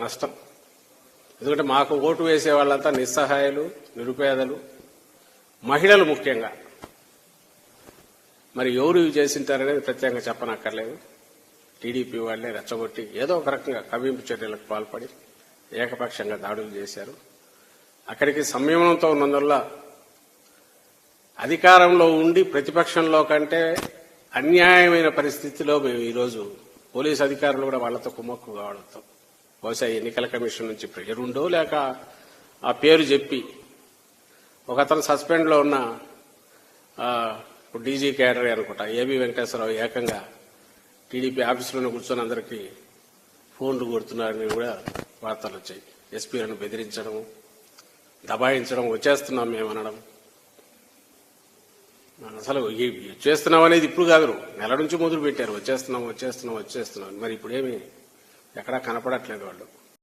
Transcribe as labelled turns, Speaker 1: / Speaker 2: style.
Speaker 1: నష్టం. ఎందుకంటే మాకు ఓటు వేసే వాళ్ళంతా నిస్సహాయాలు, నిరుపేదలు, మహిళలు ముఖ్యంగా. మరి ఎవరు ఇవి చేసింటారనేది ప్రత్యేకంగా చెప్పనక్కర్లేదు. టీడీపీ వాళ్లే రెచ్చగొట్టి ఏదో ఒక రకంగా కవ్వింపు చర్యలకు పాల్పడి ఏకపక్షంగా దాడులు చేశారు. అక్కడికి సంయమనంతో ఉన్నందువల్ల అధికారంలో ఉండి ప్రతిపక్షంలో కంటే అన్యాయమైన పరిస్థితిలో మేము ఈరోజు పోలీసు అధికారులు కూడా వాళ్లతో కుమ్మక్కు కావడంతో బహుశా ఎన్నికల కమిషన్ నుంచి ప్రెజరుండో లేక ఆ పేరు చెప్పి ఒకతను సస్పెండ్లో ఉన్న డీజీ క్యాడర్ అనుకుంటా ఏబీ వెంకటేశ్వరరావు ఏకంగా టీడీపీ ఆఫీసులోనే కూర్చొని అందరికీ ఫోన్లు కొడుతున్నారని కూడా వార్తలు వచ్చాయి. ఎస్పీలను బెదిరించడం, దబాయించడం, వచ్చేస్తున్నాం మేము అనడం. అసలు వచ్చేస్తున్నాం అనేది ఇప్పుడు కాదు, నెల నుంచి మొదలు పెట్టారు. వచ్చేస్తున్నాం. మరి ఇప్పుడేమి ఎక్కడా కనపడట్లేదు వాళ్ళు.